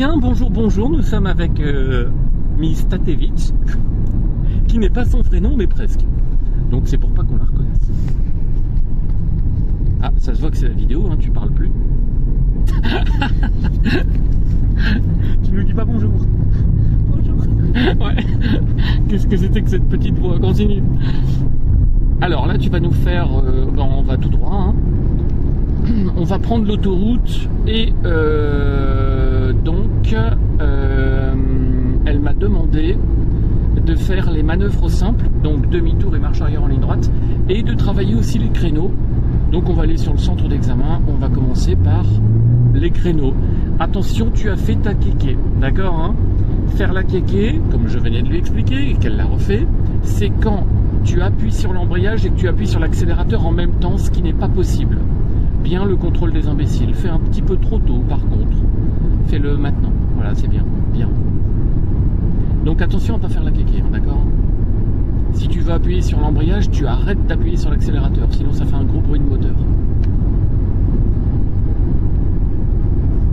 Bien, bonjour, bonjour, nous sommes avec Miss Tatevich, qui n'est pas son prénom, mais presque. Donc c'est pour pas qu'on la reconnaisse. Ah, ça se voit que c'est la vidéo, hein, tu parles plus. Tu nous dis pas bonjour. Bonjour. Ouais. Qu'est-ce que c'était que cette petite voix? Continue. Alors là, tu vas nous faire... on va tout droit, hein. On va prendre l'autoroute et donc elle m'a demandé de faire les manœuvres simples, donc demi-tour et marche arrière en ligne droite, et de travailler aussi les créneaux. Donc on va aller sur le centre d'examen, on va commencer par les créneaux. Attention, tu as fait ta kéké, d'accord, hein? Faire la kéké, comme je venais de lui expliquer et qu'elle l'a refait, c'est quand tu appuies sur l'embrayage et que tu appuies sur l'accélérateur en même temps, ce qui n'est pas possible. Bien le contrôle des imbéciles. Fais un petit peu trop tôt par contre. Fais-le maintenant. Voilà, c'est bien. Bien. Donc attention à ne pas faire la kéké, hein, d'accord? Si tu veux appuyer sur l'embrayage, tu arrêtes d'appuyer sur l'accélérateur. Sinon ça fait un gros bruit de moteur.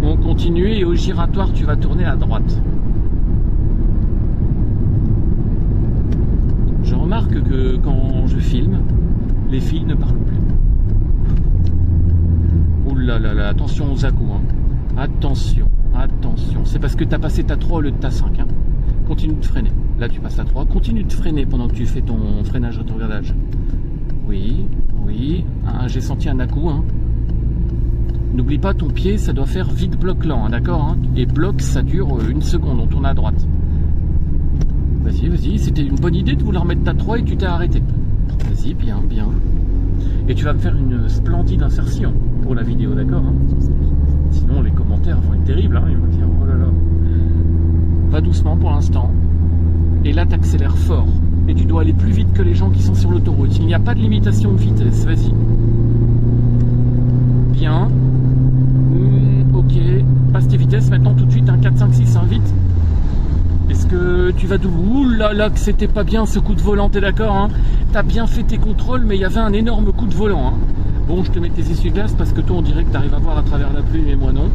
On continue et au giratoire, tu vas tourner à droite. Je remarque que quand je filme, les filles ne parlent plus. Ouh là là là, attention aux à-coups, hein. Attention, attention. C'est parce que tu as passé ta 3 au lieu de ta 5. Hein. Continue de freiner. Là, tu passes ta 3. Continue de freiner pendant que tu fais ton freinage rétrogradage. Oui, oui. Ah, j'ai senti un à-coup. Hein. N'oublie pas, ton pied, ça doit faire vide bloc lent, hein, d'accord, hein. Et bloc, ça dure 1 seconde. On tourne à droite. Vas-y, vas-y. C'était une bonne idée de vouloir mettre ta 3 et tu t'es arrêté. Vas-y, bien, bien. Et tu vas me faire une splendide insertion pour la vidéo, d'accord, hein. Sinon les commentaires vont être terribles, hein. Ils vont dire oh là là. Va doucement pour l'instant. Et là tu accélères fort. Et tu dois aller plus vite que les gens qui sont sur l'autoroute. Il n'y a pas de limitation de vitesse, vas-y. Bien. Ok. Passe tes vitesses maintenant tout de suite, un 4, 5, 6, hein, vite. Est-ce que tu vas d'où? Ouh là là, que c'était pas bien ce coup de volant, t'es d'accord, hein? T'as bien fait tes contrôles, mais il y avait un énorme coup de volant, hein. Bon, je te mets tes essuie-glaces parce que toi on dirait que t'arrives à voir à travers la pluie, mais moi non.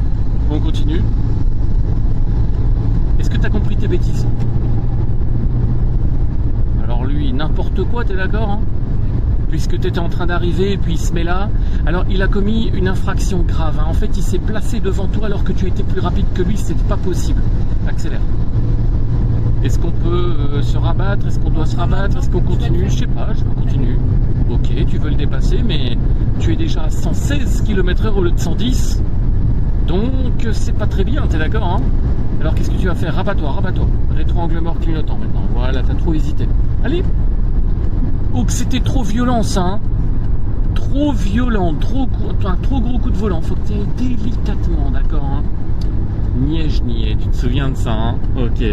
On continue. Est-ce que t'as compris tes bêtises? Alors lui, n'importe quoi, t'es d'accord, hein? Puisque t'étais en train d'arriver et puis il se met là. Alors il a commis une infraction grave, hein. En fait, il s'est placé devant toi alors que tu étais plus rapide que lui, c'était pas possible. Accélère. Est-ce qu'on peut se rabattre? Est-ce qu'on doit se rabattre? Est-ce qu'on continue? Je sais pas, je continue. Ok, tu veux le dépasser, mais tu es déjà à 116 km/h au lieu de 110. Donc c'est pas très bien, t'es d'accord, hein? Alors qu'est-ce que tu vas faire? Rabat-toi, rabat-toi. Rétro-angle mort clignotant maintenant. Voilà, t'as trop hésité. Allez. Oh, que c'était trop violent ça, hein? Trop violent, un trop gros coup de volant. Faut que tu ailles délicatement, d'accord, hein? Niège, niais, tu te souviens de ça, hein? Ok.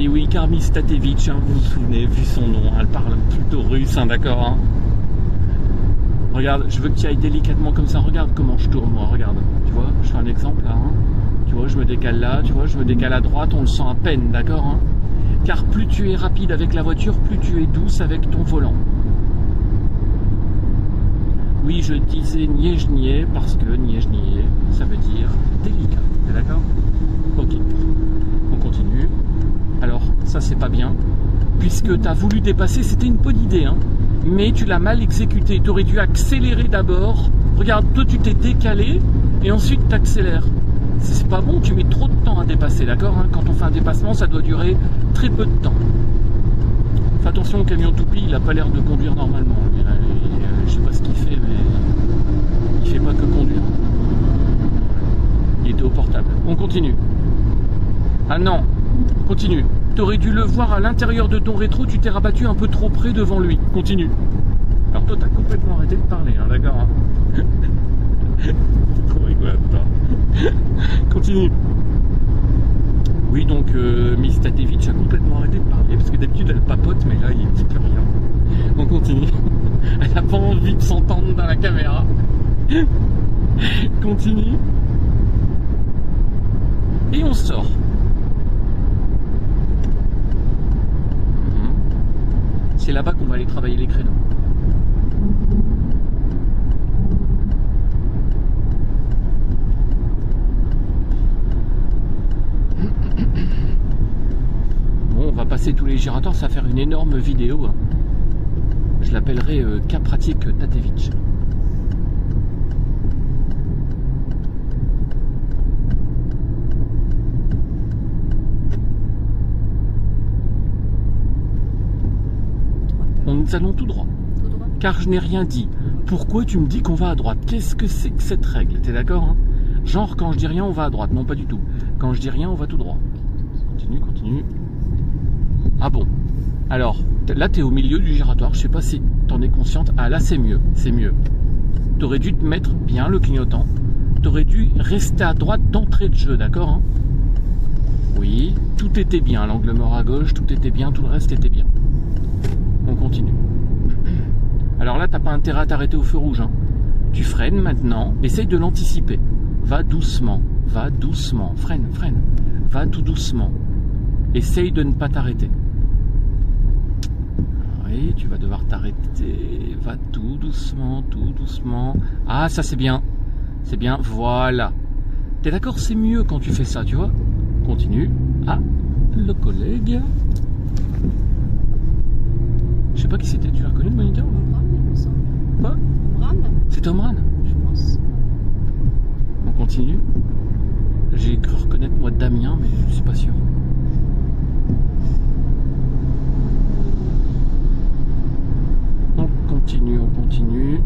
Et oui, car Miss Tatevich, hein, vous vous souvenez, vu son nom, elle parle plutôt russe, hein, d'accord, hein. Regarde, je veux que tu ailles délicatement comme ça, regarde comment je tourne, moi, regarde. Tu vois, je fais un exemple, là, hein. Tu vois, je me décale là, tu vois, je me décale à droite, on le sent à peine, d'accord, hein. Car plus tu es rapide avec la voiture, plus tu es douce avec ton volant. Oui, je disais niais parce que niais, ça veut dire délicat, t'es d'accord? Ok, on continue. Alors, ça c'est pas bien, puisque tu as voulu dépasser, c'était une bonne idée, hein, mais tu l'as mal exécuté. Tu aurais dû accélérer d'abord. Regarde, toi tu t'es décalé, et ensuite tu accélères. C'est pas bon, tu mets trop de temps à dépasser, d'accord, hein. Quand on fait un dépassement, ça doit durer très peu de temps. Fais attention au camion toupie, il a pas l'air de conduire normalement. Je sais pas ce qu'il fait, mais il fait pas que conduire. Il était au portable. On continue. Ah non, continue. T'aurais dû le voir à l'intérieur de ton rétro, tu t'es rabattu un peu trop près devant lui. Continue. Alors toi, t'as complètement arrêté de parler, hein, d'accord, hein. Trop rigolote, toi. Continue. Oui, donc Miss Tatevich a complètement arrêté de parler, parce que d'habitude elle papote, mais là il ne dit plus rien. On continue. Elle n'a pas envie de s'entendre dans la caméra. Continue. Et on sort. C'est là-bas qu'on va aller travailler les créneaux. passer tous les giratoires, ça va faire une énorme vidéo. Hein. Je l'appellerai cas pratique Tatevich. Nous allons tout droit. Car je n'ai rien dit. Pourquoi tu me dis qu'on va à droite? Qu'est-ce que c'est que cette règle? T'es d'accord, hein? Genre, quand je dis rien, on va à droite. Non, pas du tout. Quand je dis rien, on va tout droit. Continue, continue. Ah bon? Alors, là, t'es au milieu du giratoire. Je sais pas si t'en es consciente. Ah, là, c'est mieux. C'est mieux. T'aurais dû te mettre bien le clignotant. T'aurais dû rester à droite d'entrée de jeu, d'accord, hein? Oui, tout était bien. L'angle mort à gauche, tout était bien. Tout le reste était bien. On continue. Alors là, t'as pas intérêt à t'arrêter au feu rouge. Hein. Tu freines maintenant. Essaye de l'anticiper. Va doucement. Va doucement. Freine, freine. Va tout doucement. Essaye de ne pas t'arrêter. Oui, tu vas devoir t'arrêter. Va tout doucement, tout doucement. Ah, ça c'est bien. C'est bien. Voilà. T'es d'accord? C'est mieux quand tu fais ça, tu vois? Continue. Ah, le collègue. Je sais pas qui c'était, tu l'as reconnu le moniteur? Omran, il me semble. Quoi? Omran? C'était Omran? Je pense. On continue. J'ai cru reconnaître moi Damien, mais je suis pas sûr. On continue, on continue.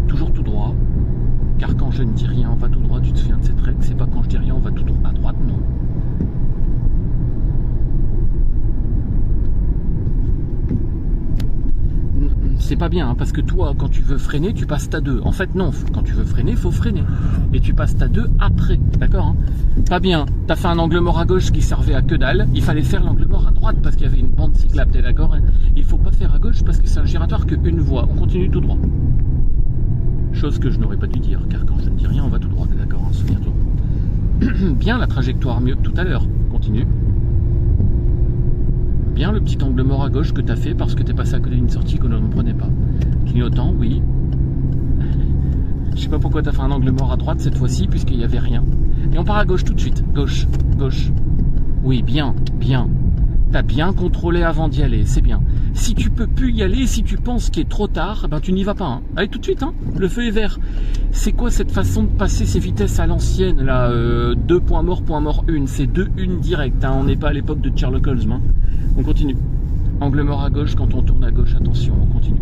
Toujours tout droit. Car quand je ne dis rien, on va tout droit, tu te souviens de cette règle? C'est pas quand je dis rien, on va tout droit à droite, non. C'est pas bien, hein, parce que toi, quand tu veux freiner, tu passes ta 2. En fait, non, quand tu veux freiner, il faut freiner. Et tu passes ta 2 après, d'accord, hein? Pas bien, t'as fait un angle mort à gauche qui servait à que dalle. Il fallait faire l'angle mort à droite parce qu'il y avait une bande cyclable, t'es d'accord, hein? Il faut pas faire à gauche parce que c'est un giratoire qu'une voie. On continue tout droit. Chose que je n'aurais pas dû dire, car quand je ne dis rien, on va tout droit, t'es d'accord, hein, souviens-toi. Bien la trajectoire, mieux que tout à l'heure. Continue. Bien le petit angle mort à gauche que tu as fait parce que tu es passé à côté d'une sortie que l'on ne prenait pas. Clignotant, oui. Je sais pas pourquoi tu as fait un angle mort à droite cette fois-ci puisqu'il n'y avait rien. Et on part à gauche tout de suite. Gauche, gauche. Oui, bien, bien. Tu as bien contrôlé avant d'y aller, c'est bien. Si tu peux plus y aller, si tu penses qu'il est trop tard, ben tu n'y vas pas. Hein. Allez tout de suite, hein. Le feu est vert. C'est quoi cette façon de passer ces vitesses à l'ancienne là 2 points mort, 1. C'est 2-1 direct. Hein. On n'est pas à l'époque de Sherlock Holmes. Hein. On continue. Angle mort à gauche, quand on tourne à gauche, attention, on continue.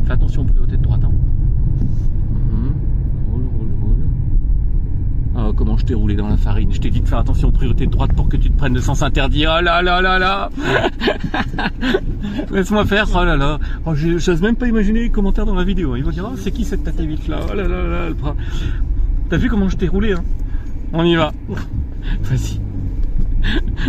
Fais attention, priorité de droite. Hein. Roule, roule, roule. Oh, comment je t'ai roulé dans la farine. Je t'ai dit de faire attention, priorité de droite pour que tu te prennes le sens interdit. Oh là là là là. Laisse-moi faire, oh là là. Oh, j'ose même pas imaginer les commentaires dans la vidéo. Ils vont dire, oh, c'est qui cette Tatevich là? Oh là là là. T'as vu comment je t'ai roulé, hein? On y va. Vas-y.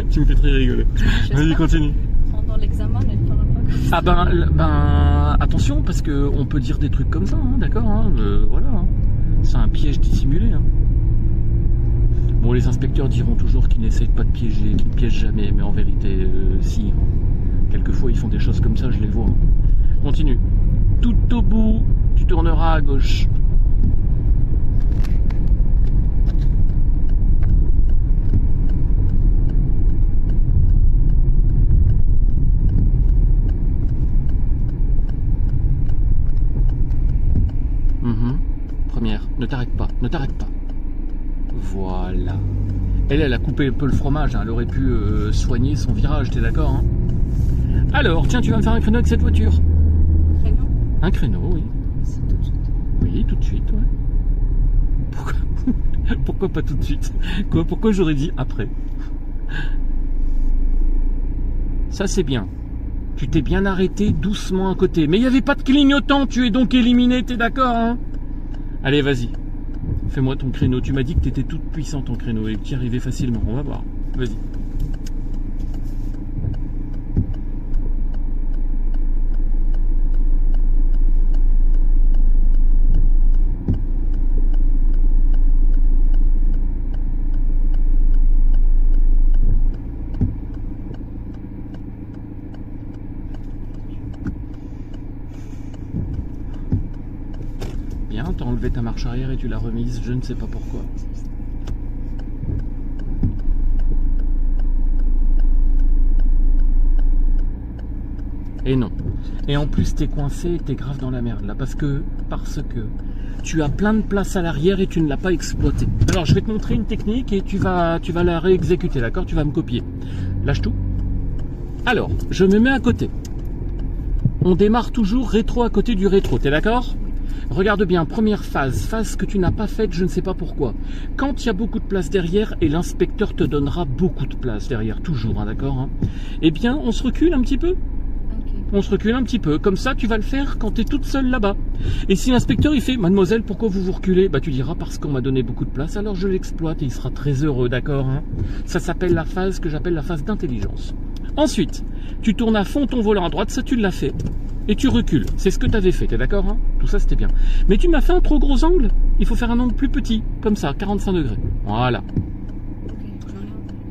Tu me fais très rigoler. Vas-y, continue. Pendant l'examen, elle ne parle pas comme ça. Ah ben, attention, parce que on peut dire des trucs comme ça, hein, d'accord, hein, voilà. Hein. C'est un piège dissimulé. Hein. Bon, les inspecteurs diront toujours qu'ils n'essayent pas de piéger, qu'ils ne piègent jamais, mais en vérité, si. Hein. Quelquefois, ils font des choses comme ça, je les vois. Hein. Continue. Tout au bout, tu tourneras à gauche. Première, ne t'arrête pas, ne t'arrête pas. Voilà. Elle a coupé un peu le fromage, hein. Elle aurait pu soigner son virage, t'es d'accord, hein? Alors, tiens, tu vas me faire un créneau avec cette voiture. Un créneau? Un créneau, oui. C'est tout de suite. Oui, tout de suite, ouais. Pourquoi pas tout de suite? Quoi? Pourquoi j'aurais dit après? Ça, c'est bien. Tu t'es bien arrêté doucement à côté. Mais il n'y avait pas de clignotant, tu es donc éliminé, t'es d'accord, hein? Allez, vas-y. Fais-moi ton créneau. Tu m'as dit que tu étais toute puissante en créneau et que tu y arrivais facilement. On va voir. Vas-y. Bien, enlevé ta marche arrière et tu l'as remise, je ne sais pas pourquoi. Et non. Et en plus, t'es coincé, t'es grave dans la merde là, parce que tu as plein de place à l'arrière et tu ne l'as pas exploité. Alors, je vais te montrer une technique et tu vas la réexécuter, d'accord? Tu vas me copier. Lâche tout. Alors, je me mets à côté. On démarre toujours rétro à côté du rétro, t'es d'accord? Regarde bien, première phase que tu n'as pas faite, je ne sais pas pourquoi. Quand il y a beaucoup de place derrière, et l'inspecteur te donnera beaucoup de place derrière, toujours, hein, d'accord, hein, eh bien, on se recule un petit peu. On se recule un petit peu, comme ça tu vas le faire quand tu es toute seule là-bas. Et si l'inspecteur il fait « Mademoiselle, pourquoi vous vous reculez ?» Bah tu diras « Parce qu'on m'a donné beaucoup de place, alors je l'exploite » et il sera très heureux, d'accord, hein. Ça s'appelle la phase que j'appelle la phase d'intelligence. Ensuite, tu tournes à fond ton volant à droite, ça tu l'as fait. Et tu recules, c'est ce que tu avais fait, t'es d'accord, hein? Tout ça c'était bien. Mais tu m'as fait un trop gros angle, il faut faire un angle plus petit, comme ça, 45 degrés. Voilà.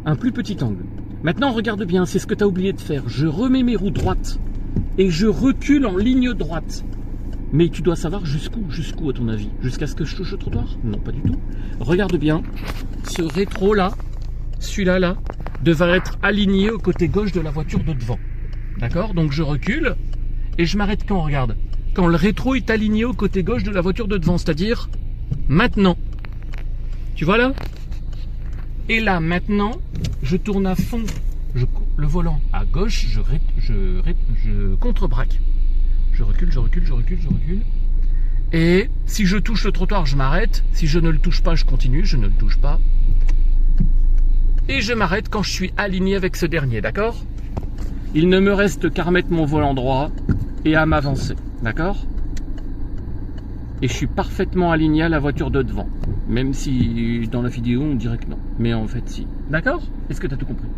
Un plus petit angle. Maintenant regarde bien, c'est ce que tu as oublié de faire. Je remets mes roues droites. Et je recule en ligne droite. Mais tu dois savoir jusqu'où à ton avis? Jusqu'à ce que je touche le trottoir? Non, pas du tout. Regarde bien, ce rétro là, celui-là là, devrait être aligné au côté gauche de la voiture de devant. D'accord? Donc je recule et je m'arrête quand? Regarde. Quand le rétro est aligné au côté gauche de la voiture de devant, c'est-à-dire maintenant. Tu vois là? Et là maintenant, je tourne à fond. Le volant à gauche, je contre-braque. Je recule. Et si je touche le trottoir, je m'arrête. Si je ne le touche pas, je continue. Je ne le touche pas. Et je m'arrête quand je suis aligné avec ce dernier, d'accord? Il ne me reste qu'à remettre mon volant droit et à m'avancer, d'accord? Et je suis parfaitement aligné à la voiture de devant. Même si dans la vidéo, on dirait que non. Mais en fait, si. D'accord? Est-ce que tu as tout compris?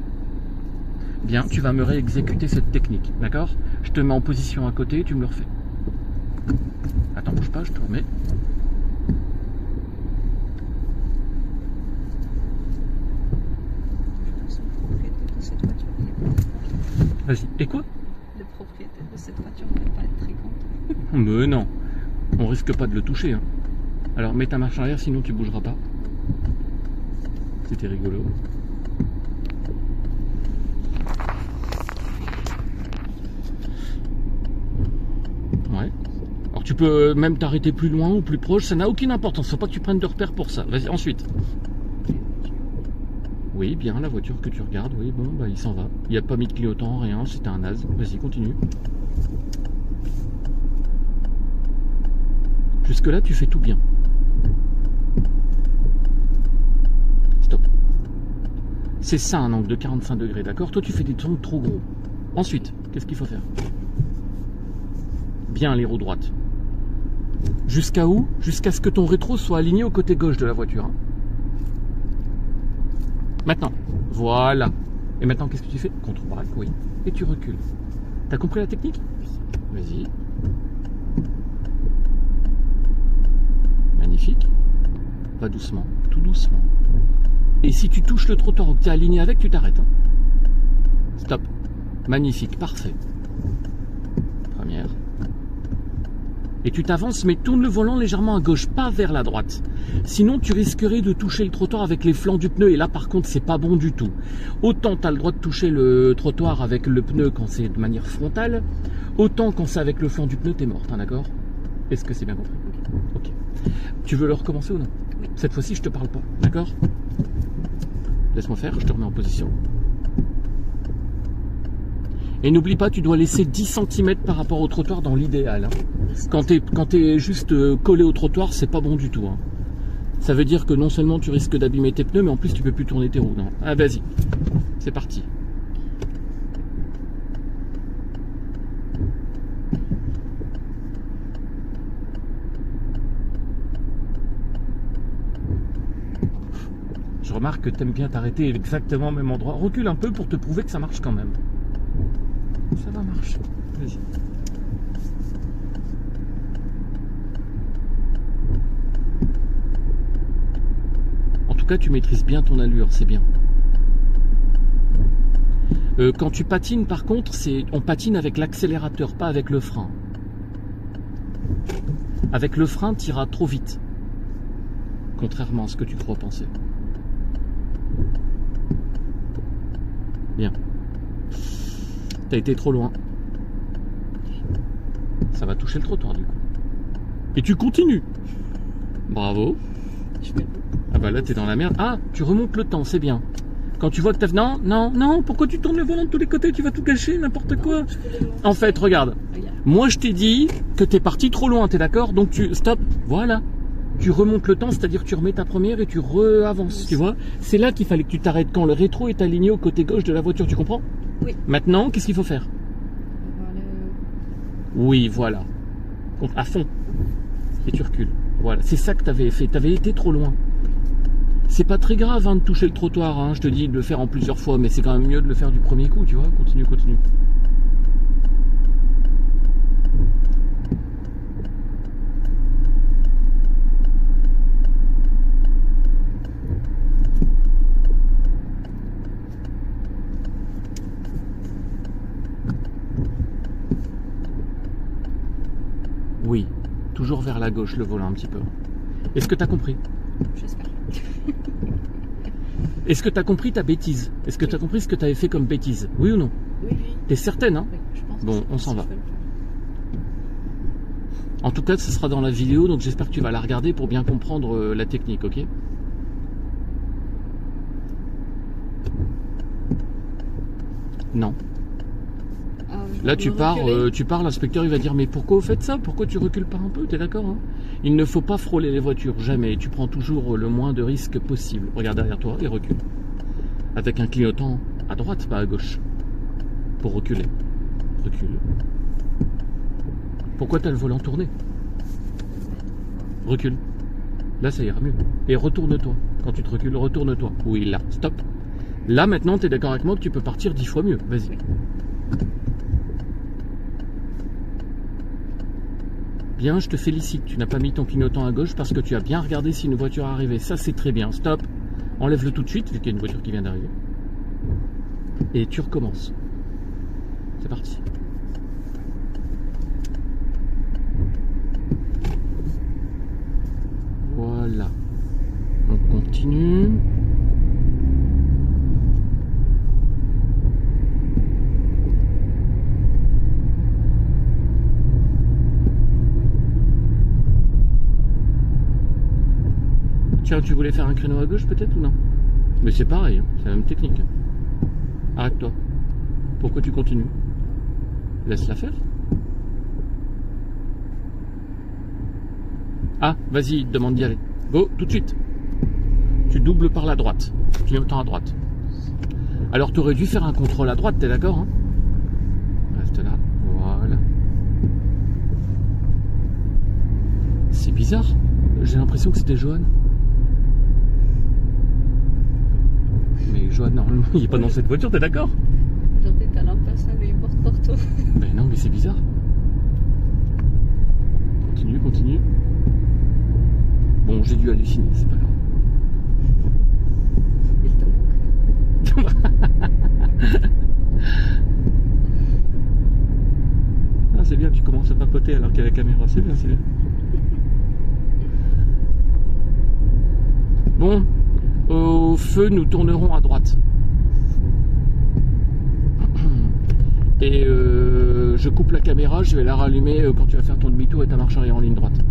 Bien, tu vas me réexécuter cette technique, d'accord? Je te mets en position à côté, tu me le refais. Attends, bouge pas, je te remets. Vas-y, et quoi? Le propriétaire de cette voiture ne va pas être très content. Mais non, on risque pas de le toucher, hein. Alors mets ta marche arrière, sinon tu bougeras pas. C'était rigolo. Ouais. Alors tu peux même t'arrêter plus loin ou plus proche, ça n'a aucune importance, faut pas que tu prennes de repères pour ça. Vas-y, ensuite. Oui, bien, la voiture que tu regardes, oui, bon, bah il s'en va. Il n'y a pas mis de clignotant, rien, c'était un naze. Vas-y, continue. Jusque là, tu fais tout bien. Stop. C'est ça un angle de 45 degrés, d'accord? Toi, tu fais des angles trop gros. Ensuite, qu'est-ce qu'il faut faire? Bien les roues droites. Jusqu'à où? Jusqu'à ce que ton rétro soit aligné au côté gauche de la voiture. Hein. Maintenant, voilà. Et maintenant, qu'est-ce que tu fais? Contre-braque, oui. Et tu recules. T'as compris la technique? Vas-y. Magnifique. Va doucement, tout doucement. Et si tu touches le trottoir ou que tu es aligné avec, tu t'arrêtes. Hein. Stop. Magnifique, parfait. Première. Et tu t'avances, mais tourne le volant légèrement à gauche, pas vers la droite. Sinon, tu risquerais de toucher le trottoir avec les flancs du pneu. Et là, par contre, c'est pas bon du tout. Autant tu as le droit de toucher le trottoir avec le pneu quand c'est de manière frontale, autant quand c'est avec le flanc du pneu, t'es morte, hein, d'accord? Est-ce que c'est bien compris? Ok. Tu veux le recommencer ou non? Oui. Cette fois-ci, je te parle pas, d'accord? Laisse-moi faire, je te remets en position. Et n'oublie pas, tu dois laisser 10 cm par rapport au trottoir dans l'idéal. Hein. Quand t'es juste collé au trottoir, c'est pas bon du tout. Hein. Ça veut dire que non seulement tu risques d'abîmer tes pneus, mais en plus tu peux plus tourner tes roues. Non. Ah, vas-y, c'est parti. Je remarque que tu aimes bien t'arrêter exactement au même endroit. Recule un peu pour te prouver que ça marche quand même. Ça va marcher. Vas-y. En tout cas, tu maîtrises bien ton allure, c'est bien. Quand tu patines, par contre, on patine avec l'accélérateur, pas avec le frein. Avec le frein, tu iras trop vite. Contrairement à ce que tu crois penser. Bien. T'as été trop loin. Ça va toucher le trottoir du coup. Et tu continues. Bravo. Ah bah là t'es dans la merde. Ah, tu remontes le temps, c'est bien. Quand tu vois que t'as... Non, non, non, pourquoi tu tournes le volant de tous les côtés? Tu vas tout gâcher, n'importe quoi. En fait, regarde. Moi je t'ai dit que t'es parti trop loin, t'es d'accord? Donc tu... Stop, voilà. Tu remontes le temps, c'est-à-dire que tu remets ta première et tu re-avances, tu vois? C'est là qu'il fallait que tu t'arrêtes quand le rétro est aligné au côté gauche de la voiture, tu comprends? Oui. Maintenant, qu'est-ce qu'il faut faire? Oui, voilà. À fond. Et tu recules. Voilà, c'est ça que tu avais fait. Tu avais été trop loin. C'est pas très grave hein, de toucher le trottoir. Hein. Je te dis de le faire en plusieurs fois, mais c'est quand même mieux de le faire du premier coup, tu vois. Continue, continue. Oui, toujours vers la gauche le volant un petit peu. Est-ce que tu as compris? J'espère. Est-ce que tu as compris ta bêtise? Est-ce que tu as compris ce que tu avais fait comme bêtise? Oui ou non? Oui, oui. T'es certaine, hein? Oui, je pense Bon, que on s'en va. je peux le faire. En tout cas, ce sera dans la vidéo, donc j'espère que tu vas la regarder pour bien comprendre la technique, ok? Non. Là, tu pars, l'inspecteur il va dire mais pourquoi vous faites ça? Pourquoi tu recules pas un peu? T'es d'accord hein? Il ne faut pas frôler les voitures, jamais. Tu prends toujours le moins de risques possible. Regarde derrière toi et recule. Avec un clignotant à droite, pas à gauche. Pour reculer. Recule. Pourquoi t'as le volant tourné? Recule. Là, ça ira mieux. Et retourne-toi. Quand tu te recules, retourne-toi. Oui, là. Stop. Là, maintenant, t'es d'accord avec moi que tu peux partir 10 fois mieux. Vas-y. Oui. Bien, je te félicite. Tu n'as pas mis ton clignotant à gauche parce que tu as bien regardé si une voiture arrivait. Ça, c'est très bien. Stop. Enlève-le tout de suite, vu qu'il y a une voiture qui vient d'arriver. Et tu recommences. C'est parti. Voilà. On continue. Tiens, tu voulais faire un créneau à gauche peut-être ou non? Mais c'est pareil, hein, c'est la même technique. Arrête-toi. Pourquoi tu continues? Laisse-la faire. Ah, vas-y, il te demande d'y aller. Go, tout de suite. Tu doubles par la droite. Clignotant à droite. Alors tu aurais dû faire un contrôle à droite, t'es d'accord hein? Reste là, voilà. C'est bizarre. J'ai l'impression que c'était Johan. Mais Johan, normalement, il n'est pas dans cette voiture, t'es d'accord? Aujourd'hui, t'as l'impression qu'il porte partout. Ben non, mais c'est bizarre. Continue, continue. Bon, j'ai dû halluciner, c'est pas grave. Il te manque. Ah, c'est bien, tu commences à papoter alors qu'il y a la caméra, c'est bien, c'est bien. Bon, au feu, nous tournerons à droite. Et je coupe la caméra, je vais la rallumer quand tu vas faire ton demi-tour et ta marche arrière en ligne droite.